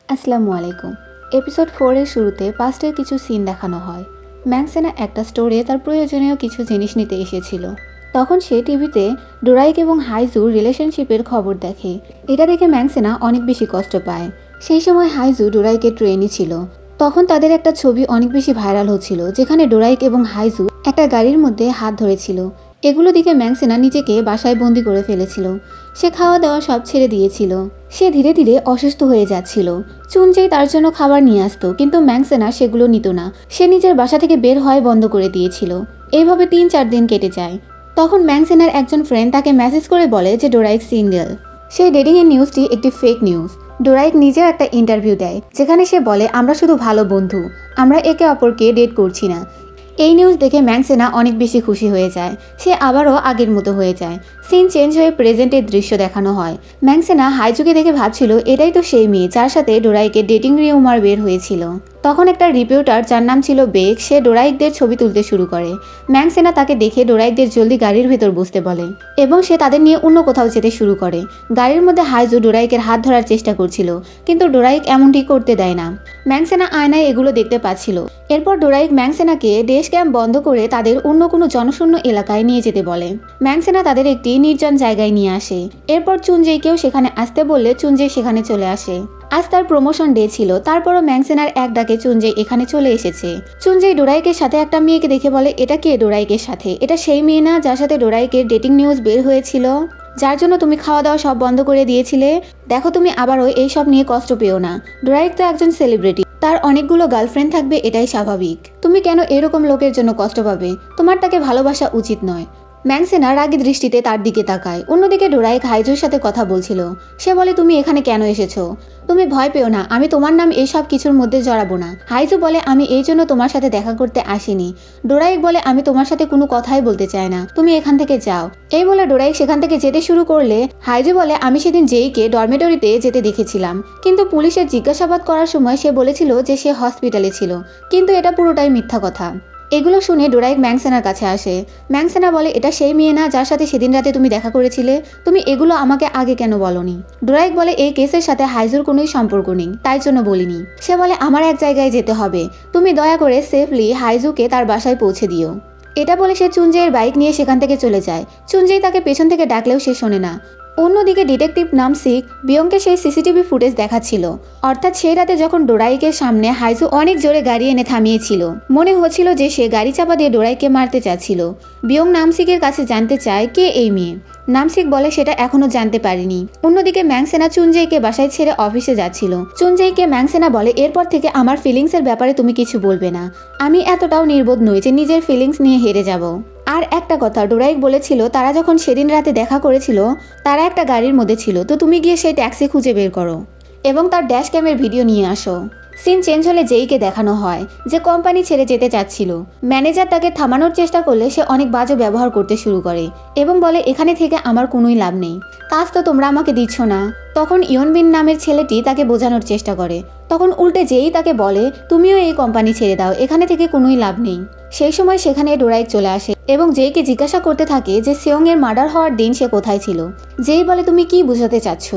আসসালামু আলাইকুম। এপিসোড 4 এর শুরুতে পাস্টের কিছু সিন দেখানো হয়। ম্যাক্সেনা একটা স্টোরে তার প্রয়োজনীয় কিছু জিনিস নিতে এসেছিল। তখন সে টিভিতে ডোরাইক এবং হাইজুর রিলেশনশিপের খবর দেখে। এটা দেখে ম্যাক্সেনা অনেক বেশি কষ্ট পায়। সেই সময় হাইজু ডোরাইকের ট্রেনই ছিল। তখন তাদের একটা ছবি অনেক বেশি ভাইরাল হচ্ছিল, যেখানে ডোরাইক এবং হাইজু একটা গাড়ির মধ্যে হাত ধরেছিল। এগুলো দেখে ম্যাক্সেনা নিজেকে বাসায় বন্দি করে ফেলেছিল। সে খাওয়া দাওয়া সব ছেড়ে দিয়েছিল। সে ধীরে ধীরে অসুস্থ হয়ে যাচ্ছিল। চুনজেই তার জন্য খাবার নিয়ে আসতো, কিন্তু ম্যাক্সেনা সেগুলো নিত না। সে নিজের বাসা থেকে বের হয় বন্ধ করে দিয়েছিল। এইভাবে 3-4 দিন কেটে যায়। তখন ম্যাক্সেনার একজন ফ্রেন্ড তাকে মেসেজ করে বলে যে ডোরাইক সিঙ্গেল। সেই ডেটিংয়ের নিউজটি একটি ফেক নিউজ। ডোরাইক নিজেও একটা ইন্টারভিউ দেয়, যেখানে সে বলে আমরা শুধু ভালো বন্ধু, আমরা একে অপরকে ডেট করছি না। এই নিউজ দেখে ম্যাক্সেনা অনেক বেশি খুশি হয়ে যায়। সে আবারও আগের মতো হয়ে যায়। সিন চেঞ্জ হয়ে প্রেজেন্টের দৃশ্য দেখানো হয়। ম্যাক্সেনা হাইজুকে দেখে ভাবছিল এটাই তো সেই মেয়ে যার সাথে ডোরাইকের ডেটিং রিউমার বের হয়েছিল। তখন একটা রিপোর্টার যার নাম ছিল বেক, সে ডোরাইকদের ছবি তুলতে শুরু করে। ম্যাক্সেনা তাকে দেখে ডোরাইকদের জলদি গাড়ির ভেতর বসতে বলে এবং সে তাদের নিয়ে অন্য কোথাও যেতে শুরু করে। গাড়ির মধ্যে হাইজু ডোরাইকের হাত ধরার চেষ্টা করছিল, কিন্তু ডোরাইক এমনটি করতে দেয় না। ম্যাক্সেনা আয়নায় এগুলো দেখতে পাচ্ছিল। এরপর ডোরাইক ম্যাক্সেনাকে ডেশ ক্যাম্প বন্ধ করে তাদের অন্য কোনো জনশূন্য এলাকায় নিয়ে যেতে বলে। ম্যাক্সেনা তাদের একটি নির্জন জায়গায় নিয়ে আসে। এরপর চুনজেইকেও সেখানে আসতে বললে চুনজেই সেখানে চলে আসে। আজ তার প্রমোশন ডে ছিল, তারপরও ম্যাক্সেনার এক ডাকে চুনজেই এখানে চলে এসেছে। চুনজেই ডোরাইকের সাথে একটা মেয়েকে দেখে বলে এটা কে ডোরাইকের সাথে? এটা সেই মেয়ে না যার সাথে ডোরাইকের ডেটিং নিউজ বের হয়েছিল, যার জন্য তুমি খাওয়া দাওয়া সব বন্ধ করে দিয়েছিলে? দেখো, তুমি আবারও এইসব নিয়ে কষ্ট পেও না। ডোরাইক তো একজন সেলিব্রিটি, তার অনেকগুলো গার্লফ্রেন্ড থাকবে, এটাই স্বাভাবিক। তুমি কেন এরকম লোকের জন্য কষ্ট পাবে? তোমার তাকে ভালোবাসা উচিত নয়। ম্যাক্সেনা রাগী দৃষ্টিতে তার দিকে তাকায়। অন্যদিকে ডোরাইক হাইজুর সাথে কথা বলছিল। সে বলে তুমি এখানে কেন এসেছো? তুমি ভয় পেও না, আমি তোমার নাম এইসব কিছুর মধ্যে জড়াবো না। হাইজু বলে আমি এই জন্য তোমার সাথে দেখা করতে আসিনি। ডোরাইক বলে আমি তোমার সাথে কোনো কথাই বলতে চাই না, তুমি এখান থেকে যাও। এই বলে ডোরাইক সেখান থেকে যেতে শুরু করলে হাইজু বলে আমি সেদিন জেইকে ডরমেটরিতে যেতে দেখেছিলাম, কিন্তু পুলিশের জিজ্ঞাসাবাদ করার সময় সে বলেছিল যে সে হসপিটালে ছিল, কিন্তু এটা পুরোটাই মিথ্যা কথা। এগুলো শুনে ডোরাইক ম্যাক্সেনার কাছে আসে। ম্যাক্সেনা বলে এটা সেই মেয়ে না যার সাথে সেদিন রাতে তুমি দেখা করেছিলে? তুমি এগুলো আমাকে আগে কেন বলনি? ডোরাইক বলে এই কেসের সাথে হাইজুর কোনোই সম্পর্ক নেই, তাই জন্য বলিনি। সে বলে আমার এক জায়গায় যেতে হবে, তুমি দয়া করে সেফলি হাইজুকে তার বাসায় পৌঁছে দিও। এটা বলে সে চুনজেইয়ের বাইক নিয়ে সেখান থেকে চলে যায়। চুনজেই তাকে পেছন থেকে ডাকলেও সে শোনে না। অন্যদিকে ডিটেকটিভ নামসিক বিয়ংকে সেই সিসিটিভি ফুটেজ দেখাচ্ছিল, অর্থাৎ সেই রাতে যখন ডোরাইকের সামনে হাইজু অনেক জোরে গাড়ি এনে থামিয়েছিল। মনে হচ্ছিল যে সে গাড়ি চাপা দিয়ে ডোরাইককে মারতে চাচ্ছিল। বিয়ং নামসিকের কাছে জানতে চায় কে এই মেয়ে। নামসিক বলে সেটা এখনো জানতে পারিনি। অন্যদিকে ম্যাক্সেনা চুনজেইকে বাসায় ছেড়ে অফিসে যাচ্ছিল। চুনজেইকে ম্যাক্সেনা বলে এরপর থেকে আমার ফিলিংসের ব্যাপারে তুমি কিছু বলবে না। আমি এতটাও নির্বোধ নই যে নিজের ফিলিংস নিয়ে হেরে যাব। আর একটা কথা, ডোরাইক বলেছিল তারা যখন সেদিন রাতে দেখা করেছিল তারা একটা গাড়ির মধ্যে ছিল, তো তুমি গিয়ে সেই ট্যাক্সি খুঁজে বের করো এবং তার ড্যাশ ক্যামের ভিডিও নিয়ে আসো। সিন চেঞ্জ হলে জেইকে দেখানো হয় যে কোম্পানি ছেড়ে যেতে চাচ্ছিল। ম্যানেজার তাকে থামানোর চেষ্টা করলে সে অনেক বাজে ব্যবহার করতে শুরু করে এবং বলে এখানে থেকে আমার কোনোই লাভ নেই, কাজ তো তোমরা আমাকে দিচ্ছ না। তখন ইয়নবিন নামের ছেলেটি তাকে বোঝানোর চেষ্টা করে। তখন উল্টে জেই তাকে বলে তুমিও এই কোম্পানি ছেড়ে দাও, এখানে থেকে কোনোই লাভ নেই। সেই সময় সেখানে ডোরাইক চলে আসে এবং জেইকে জিজ্ঞাসা করতে থাকে যে সেয়ং এর মার্ডার হওয়ার দিন সে কোথায় ছিল। জেই বলে তুমি কি বোঝাতে চাচ্ছ?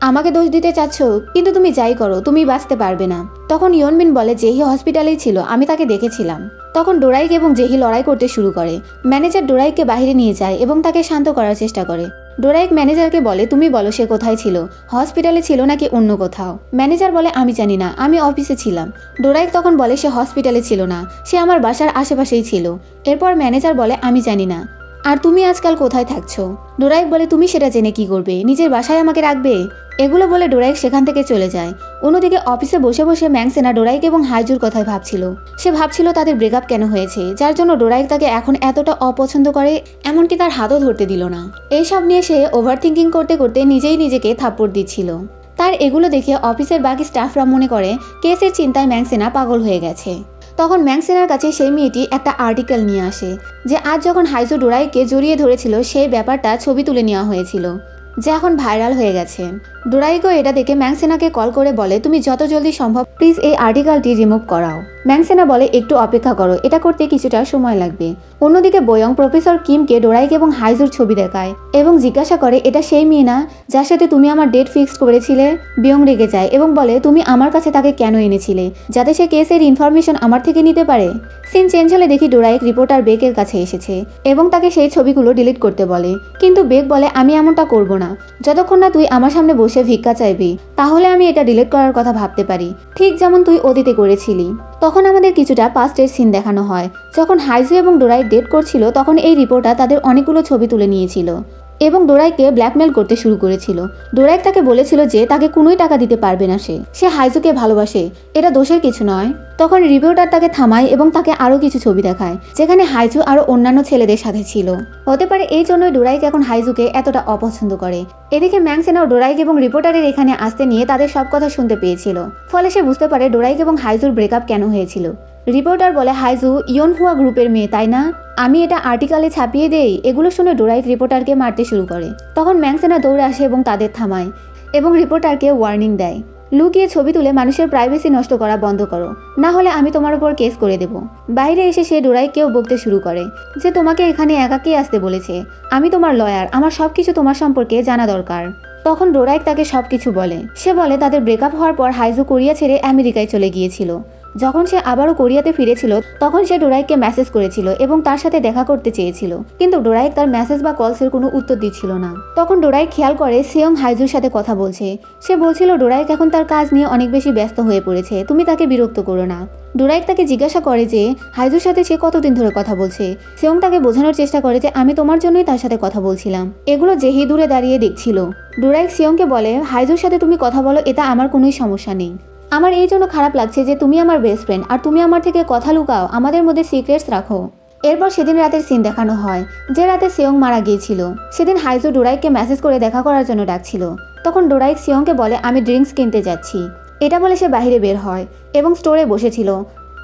আমাকে দোষ দিতে চাচ্ছ? কিন্তু তুমি যাই করো, তুমি বাঁচতে পারবে না। তখন ইয়নবিন বলে জেহি হসপিটালেই ছিল, আমি তাকে দেখেছিলাম। তখন ডোরাইক এবং জেহি লড়াই করতে শুরু করে। ম্যানেজার ডোরাইককে বাইরে নিয়ে যায় এবং তাকে শান্ত করার চেষ্টা করে। ডোরাইক ম্যানেজারকে বলে তুমি বলো সে কোথায় ছিল, হসপিটালে ছিল নাকি অন্য কোথাও? ম্যানেজার বলে আমি জানি না, আমি অফিসে ছিলাম। ডোরাইক তখন বলে সে হসপিটালে ছিল না, সে আমার বাসার আশেপাশেই ছিল। এরপর ম্যানেজার বলে আমি জানি না। আর তুমি আজকাল কোথায় থাকছো? ডোরাইক বলে তুমি সেটা জেনে কি করবে, নিজের বাসায় আমাকে রাখবে? এগুলো বলে ডোরাইক সেখান থেকে চলে যায়। অন্যদিকে অফিসে বসে বসে ম্যাক্সেনা ডোরাইক এবং হাইজুর কথাই ভাবছিল। সে ভাবছিল তাদের ব্রেকআপ কেন হয়েছে, যার জন্য ডোরাইক তাকে এখন এতটা অপছন্দ করে, এমনকি তার হাতও ধরতে দিল না। এইসব নিয়ে সে ওভার থিঙ্কিং করতে করতে নিজেই নিজেকে থাপ্পড় দিচ্ছিল। তার এগুলো দেখে অফিসের বাকি স্টাফরা মনে করে কেসের চিন্তায় ম্যাক্সেনা পাগল হয়ে গেছে। তখন ম্যাক্সেনার কাছে সেই মেয়েটি একটা আর্টিকেল নিয়ে আসে যে আজ যখন হাইজু ডোরাইককে জড়িয়ে ধরেছিল সেই ব্যাপারটা ছবি তুলে নেওয়া হয়েছিল, যা এখন ভাইরাল হয়ে গেছে। ডোরাইকও এটা দেখে ম্যাক্সেনাকে কল করে বলে তুমি যত জলদি সম্ভব প্লিজ এই আর্টিকেলটি রিমুভ করাও। ম্যাংসেনা বলে একটু অপেক্ষা করো, এটা করতে কিছুটা সময় লাগবে। অন্যদিকে বয়ং প্রফেসর কিমকে ডোরাইক এবং হাইজুর ছবি দেখায় এবং জিজ্ঞাসা করে এটা সেই মেয়ে না যার সাথে তুমি আমার ডেট ফিক্সড করেছিলে। বিয়ং রেগে যায় এবং বলে তুমি আমার কাছে তাকে কেন এনেছিলে, যাতে সে কেসের ইনফরমেশন আমার থেকে নিতে পারে। সিন চেঞ্জ হলে দেখি ডোরাইক রিপোর্টার বেকের কাছে এসেছে এবং তাকে সেই ছবিগুলো ডিলিট করতে বলে, কিন্তু বেক বলে আমি এমনটা করব না, যতক্ষণ না তুই আমার সামনে বসে ভিক্ষা চাইবি, তাহলে আমি এটা ডিলিট করার কথা ভাবতে পারি, ঠিক যেমন তুই অতীতে করেছিলি। তখন আমাদের কিছুটা পাস্টের সিন দেখানো হয়। যখন হাইজু এবং ডোরাইক ডেট করছিল তখন এই রিপোর্টার তাদের অনেকগুলো ছবি তুলে নিয়েছিল এবং ডোরাইককে ব্ল্যাকমেল করতে শুরু করেছিল। ডোরাইক তাকে বলেছিল যে তাকে কোনোই টাকা দিতে পারবে না, সে হাইজুকে ভালোবাসে, এটা দোষের কিছু নয়। তখন রিপোর্টার তাকে থামায় এবং তাকে আরও কিছু ছবি দেখায় যেখানে হাইজু আরও অন্যান্য ছেলেদের সাথে ছিল। হতে পারে এই জন্যই ডোরাইক এখন হাইজুকে এতটা অপছন্দ করে। এদিকে ম্যাংসেনাও ডোরাইক এবং রিপোর্টারের এখানে আসতে নিয়ে তাদের সব কথা শুনতে পেয়েছিল, ফলে সে বুঝতে পারে ডোরাইক এবং হাইজুর ব্রেকআপ কেন হয়েছিল। রিপোর্টার বলে হাইজু ইয়নহুয়া গ্রুপের মেয়ে, তাই না? আমি এটা আর্টিকেলে ছাপিয়ে দেই। এগুলো শুনে ডোরাইক রিপোর্টারকে মারতে শুরু করে। তখন ম্যাংসেনা দৌড়ে আসে এবং তাদের থামায় এবং রিপোর্টারকে ওয়ার্নিং দেয়, লুকিয়ে ছবি তুলে মানুষের প্রাইভেসি নষ্ট করা বন্ধ করো, না হলে আমি তোমার উপর কেস করে দেব। বাইরে এসে সে ডোরাইককেও বকতে শুরু করে যে তোমাকে এখানে একাকী আসতে বলেছে, আমি তোমার লয়ার, আমার সবকিছু তোমার সম্পর্কে জানা দরকার। তখন ডোরাইক তাকে সবকিছু বলে। সে বলে তাদের ব্রেকআপ হওয়ার পর হাইজু কোরিয়া ছেড়ে আমেরিকায় চলে গিয়েছিল। যখন সে আবারও কোরিয়াতে ফিরেছিল তখন সে ডোরাইককে মেসেজ করেছিল এবং তার সাথে দেখা করতে চেয়েছিল, কিন্তু ডোরাইক তার মেসেজ বা কলসের কোনো উত্তর দিচ্ছিল না। তখন ডোরাইক খেয়াল করে সিয়ং হাইজুর সাথে কথা বলছে। সে বলছিল ডোরাইক এখন তার কাজ নিয়ে অনেক বেশি ব্যস্ত হয়ে পড়েছে, তুমি তাকে বিরক্ত করো না। ডোরাইক তাকে জিজ্ঞাসা করে যে হাইজুর সাথে সে কতদিন ধরে কথা বলছে। সিয়ং তাকে বোঝানোর চেষ্টা করে যে আমি তোমার জন্যই তার সাথে কথা বলছিলাম। এগুলো জেহি দূরে দাঁড়িয়ে দেখছিল। ডোরাইক সিয়ংকে বলে হাইজুর সাথে তুমি কথা বলো, এটা আমার কোনোই সমস্যা নেই। আমার এই জন্য খারাপ লাগছে যে তুমি আমার বেস্ট ফ্রেন্ড আর তুমি আমার থেকে কথা লুকাও, আমাদের মধ্যে সিক্রেটস রাখো। এরপর সেদিন রাতের সিন দেখানো হয় যে রাতে সিয়ং মারা গিয়েছিল। সেদিন হাইজু ডোরাইককে মেসেজ করে দেখা করার জন্য ডাকছিল। তখন ডোরাইক সিয়ংকে বলে আমি ড্রিঙ্কস কিনতে যাচ্ছি। এটা বলে সে বাইরে বের হয় এবং স্টোরে বসেছিল।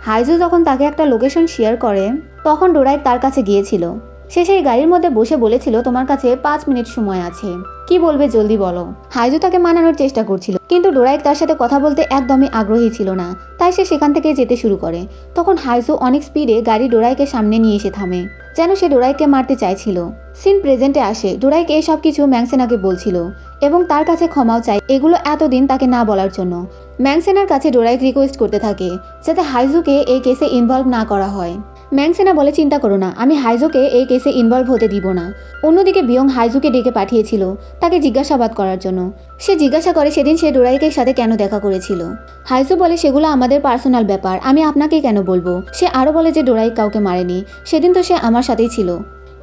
হাইজু যখন তাকে একটা লোকেশন শেয়ার করে তখন ডোরাইক তার কাছে গিয়েছিল। সে সেই গাড়ির মধ্যে বসে বলেছিল তোমার কাছে 5 মিনিট সময় আছে, কি বলবে জলদি বলো। হাইজু তাকে মানানোর চেষ্টা করছিল, কিন্তু ডোরাইক তার সাথে কথা বলতে একদমই আগ্রহী ছিল না, তাই সে সেখান থেকে যেতে শুরু করে। তখন হাইজু অনেক স্পিডে গাড়ি ডোরাইকের সামনে নিয়ে এসে থামে, যেন সে ডোরাইককে মারতে চাইছিল। সিন প্রেজেন্টে আসে। ডোরাইক এই সব কিছু ম্যাংসেনাকে বলছিল এবং তার কাছে ক্ষমাও চাই এগুলো এতদিন তাকে না বলার জন্য। ম্যাংসেনার কাছে ডোরাইক রিকোয়েস্ট করতে থাকে যাতে হাইজুকে এই কেসে ইনভলভ না করা হয়। ম্যাংসেনা বলে চিন্তা করো না, আমি হাইজুকে এই কেসে ইনভলভ হতে দিব না। অন্যদিকে বিয়ং হাইজুকে ডেকে পাঠিয়েছিল তাকে জিজ্ঞাসাবাদ করার জন্য। সে জিজ্ঞাসা করে সেদিন সে ডোরাইকের সাথে কেন দেখা করেছিল। হাইজু বলে সেগুলো আমাদের পার্সোনাল ব্যাপার, আমি আপনাকে কেন বলবো। সে আরও বলে যে ডোরাইক কাউকে মারেনি, সেদিন তো সে আমার সাথেই ছিল।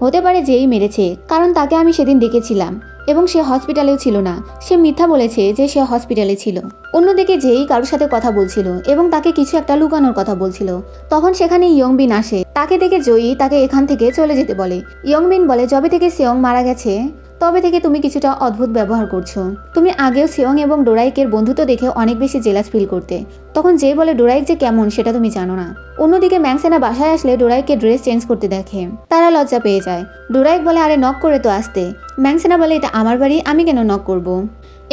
হতে পারে যেই মেরেছে, কারণ তাকে আমি সেদিন দেখেছিলাম এবং সে হসপিটালেও ছিল না। সে মিথ্যা বলেছে যে সে হসপিটালে ছিল। অন্যদিকে যেই কারোর সাথে কথা বলছিল এবং তাকে কিছু একটা লুকানোর কথা বলছিল, তখন সেখানে ইয়ংবিন আসে। তাকে দেখে জয়ী তাকে এখান থেকে চলে যেতে বলে। ইয়ংবিন বলে যবে থেকে সিয়ং মারা গেছে তবে থেকে তুমি কিছুটা অদ্ভুত ব্যবহার করছো। তুমি আগেও সিয়ং এবং ডোরাইকের বন্ধুত্ব দেখে অনেক বেশি জেলাস ফিল করতে। তখন যে বলে ডোরাইক যে কেমন সেটা তুমি জানো না। অন্যদিকে ম্যাংসেনা বাসায় আসলে ডোরাইককে ড্রেস চেঞ্জ করতে দেখে তারা লজ্জা পেয়ে যায়। ডোরাইক বলে আরে নক করে তো আসতে। ম্যাংসেনা বলে এটা আমার বাড়ি, আমি কেন নক করব।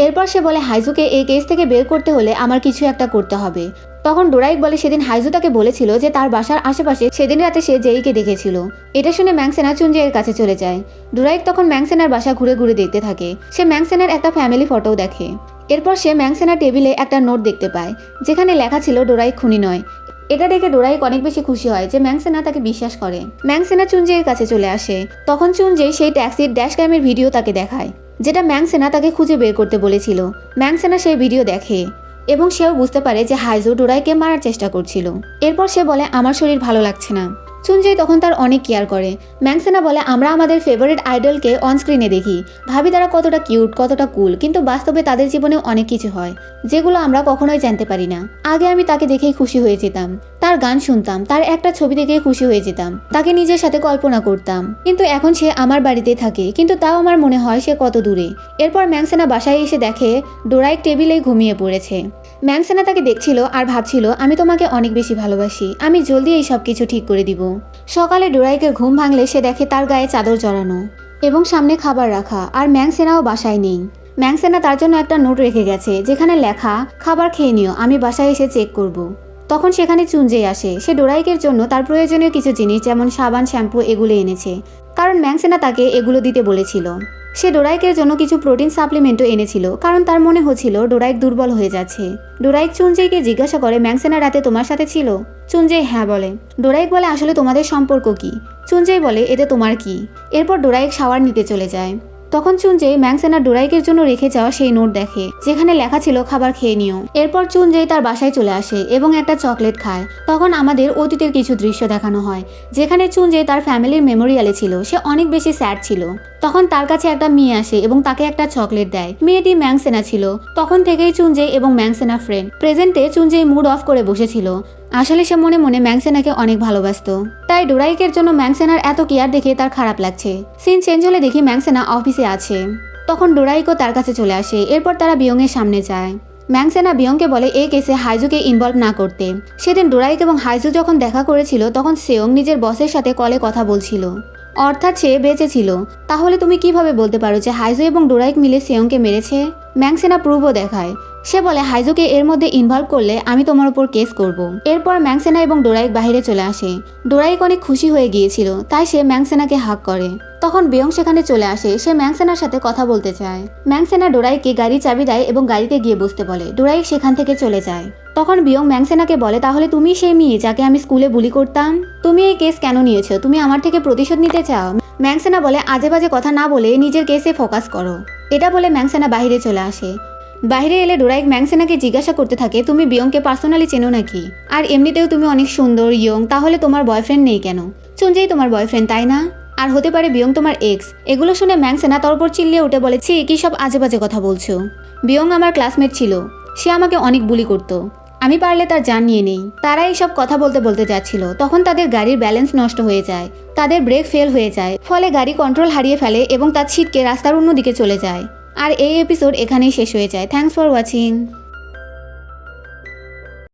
এরপর সে বলে হাইজুকে এই কেস থেকে বের করতে হলে আমার কিছু একটা করতে হবে। তখন ডোরাইক বলে সেদিন হাইজু তাকে বলেছিল যে তার বাসার আশেপাশে সেদিন রাতে সে জেইকে দেখেছিল। এটা শুনে ম্যাংসেনা চুনজের কাছে চলে যায়। ডোরাইক তখন ম্যাংসেনার বাসা ঘুরে ঘুরে দেখতে থাকে। সে ম্যাংসেনার একটা ফ্যামিলি ফটোও দেখে। এরপর সে ম্যাংসেনার টেবিলে একটা নোট দেখতে পায় যেখানে লেখা ছিল ডোরাইক খুনি নয়। এটা দেখে ডোরাইক অনেক বেশি খুশি হয় যে ম্যাংসেনা তাকে বিশ্বাস করে। ম্যাংসেনা চুনজের কাছে চলে আসে। তখন চুনজে সেই ট্যাক্সির ড্যাশ ক্যামের ভিডিও তাকে দেখায় যেটা ম্যাংসেনা তাকে খুঁজে বের করতে বলেছিল। ম্যাংসেনা সেই ভিডিও দেখে এবং সেও বুঝতে পারে যে হাইজু ডোরাইকে মারার চেষ্টা করছিল। এরপর সে বলে আমার শরীর ভালো লাগছে না। চুনজেই তখন তার অনেক কেয়ার করে। ম্যাংসেনা বলে আমরা আমাদের ফেভারিট আইডলকে অনস্ক্রিনে দেখি, ভাবি তারা কতটা কিউট, কতটা কুল, কিন্তু বাস্তবে তাদের জীবনেও অনেক কিছু হয় যেগুলো আমরা কখনোই জানতে পারি না। আগে আমি তাকে দেখেই খুশি হয়ে যেতাম, তার গান শুনতাম, তার একটা ছবি দেখেই খুশি হয়ে যেতাম, তাকে নিজের সাথে কল্পনা করতাম, কিন্তু এখন সে আমার বাড়িতে থাকে, কিন্তু তাও আমার মনে হয় সে কত দূরে। এরপর ম্যাংসেনা বাসায় এসে দেখে ডোরাইক টেবিলেই ঘুমিয়ে পড়েছে। ম্যাংসেনা তাকে দেখছিল আর ভাবছিল আমি তোমাকে অনেক বেশি ভালোবাসি, আমি জলদি এই সব কিছু ঠিক করে দিব। সকালে ডোরাইকের ঘুম ভাঙলে সে দেখে তার গায়ে চাদর জড়ানো এবং সামনে খাবার রাখা, আর ম্যাংসেনাও বাসায় নেই। ম্যাংসেনা তার জন্য একটা নোট রেখে গেছে যেখানে লেখা খাবার খেয়ে নিও, আমি বাসায় এসে চেক করব। তখন সেখানে চুনজেই আসে। সে ডোরাইকের জন্য তার প্রয়োজনীয় কিছু জিনিস যেমন সাবান, শ্যাম্পু এগুলো এনেছে, কারণ ম্যাংসেনা তাকে এগুলো দিতে বলেছিল। সে ডোরাইকের জন্য কিছু প্রোটিন সাপ্লিমেন্টও এনেছিল, কারণ তার মনে হচ্ছিল ডোরাইক দুর্বল হয়ে যাচ্ছে। ডোরাইক চুনজেইকে জিজ্ঞাসা করে, ম্যাংসেনা রাতে তোমার সাথে ছিল? চুনজেই হ্যাঁ বলে। ডোরাইক বলে, আসলে তোমাদের সম্পর্ক কি? চুনজেই বলে, এতে তোমার কি? এরপর ডোরাইক শাওয়ার নিতে চলে যায়। তখন চুনজেই ম্যাংসেনা ডোরাইকের জন্য রেখে যাওয়া সেই নোট দেখে, যেখানে লেখা ছিল খাবার খেয়ে নিও। এরপর চুনজেই তার বাসায় চলে আসে এবং একটা চকলেট খায়। তখন আমাদের অতীতের কিছু দৃশ্য দেখানো হয়, যেখানে চুনজেই তার ফ্যামিলির মেমোরিয়ালে ছিল। সে অনেক বেশি স্যাড ছিল। তখন তার কাছে একটা মেয়ে আসে এবং তাকে একটা চকলেট দেয়। মেয়েটি ম্যাংসেনা ছিল। তখন থেকেই চুনজেই এবং ম্যাংসেনা ফ্রেন্ড। প্রেজেন্টে চুনজেই মুড অফ করে বসেছিল। আসলে সে মনে মনে ম্যাংসেনাকে অনেক ভালোবাসতো। তাই ডোরাইকের জন্য ম্যাংসেনার এত কেয়ার দেখে তার খারাপ লাগছে। সিন চেঞ্জ হলে দেখি ম্যাংসেনা অফিসে আছে। তখন ডোরাইকও তার কাছে চলে আসে। এরপর তারা বিয়ংয়ের সামনে যায়। ম্যাংসেনা বিয়ংকে বলে এই কেসে হাইজুকে ইনভলভ না করতে। সেদিন ডোরাইক এবং হাইজু যখন দেখা করেছিল, তখন সেয়ং নিজের বসের সাথে কলে কথা বলছিল, অর্থাৎ সে বেঁচে ছিল। তাহলে তুমি কিভাবে বলতে পারো যে হাইজু এবং ডোরাইক মিলে সেয়ংকে মেরেছে? ম্যাংসেনা প্রুফও দেখায়। সে বলে, হাইজুকে এর মধ্যে ইনভলভ করলে আমি তোমার উপর কেস করব। এরপর ম্যাংসেনা এবং ডোরাইক বাইরে চলে আসে। ডোরাইক অনেক খুশি হয়ে গিয়েছিল, তাই সে ম্যাংসেনাকে হাগ করে। তখন বিয়ং সেখানে চলে আসে। সে ম্যাংসেনার সাথে কথা বলতে চায়। ম্যাংসেনা ডোরাইককে গাড়ি চাবি দেয় এবং গাড়িতে গিয়ে বসতে বলে। ডোরাইক সেখান থেকে চলে যায়। তখন বিয়ং ম্যাংসেনাকে বলে, তাহলে তুমি সেই মেয়ে যাকে আমি স্কুলে বুলি করতাম? তুমি এই কেস কেন নিয়েছো? তুমি আমার থেকে প্রতিশোধ নিতে চাও? ম্যাংসেনা বলে, আজে বাজে কথা না বলে নিজের কেসে ফোকাস করো। এটা বলে ম্যাংসেনা বাইরে চলে আসে। বাইরে এলে ডোরাইক ম্যাংসেনাকে জিজ্ঞাসা করতে থাকে, তুমি বিয়ংকে পার্সোনালি চেনো নাকি? আর এমনিতেও তুমি অনেক সুন্দর, ইয়ং, তাহলে তোমার বয়ফ্রেন্ড নেই কেন? চুনজেই তোমার বয়ফ্রেন্ড, তাই না? আর হতে পারে বিয়ং তোমার এক্স। এগুলো শুনে ম্যাংসেনা তার উপর চিল্লিয়ে উঠে বলে, ছি, কি সব আজে বাজে কথা বলছো? বিয়ং আমার ক্লাসমেট ছিল। সে আমাকে অনেক বুলি করতো। আমি পারলে তার জান নিয়ে নেই। তারা এইসব কথা বলতে বলতে যাচ্ছিল। তখন তাদের গাড়ির ব্যালেন্স নষ্ট হয়ে যায়। তাদের ব্রেক ফেল হয়ে যায়। ফলে গাড়ি কন্ট্রোল হারিয়ে ফেলে এবং তা ছিটকে রাস্তার অন্যদিকে চলে যায়। আর এই এপিসোড এখানেই শেষ হয়ে যায়। Thanks for watching.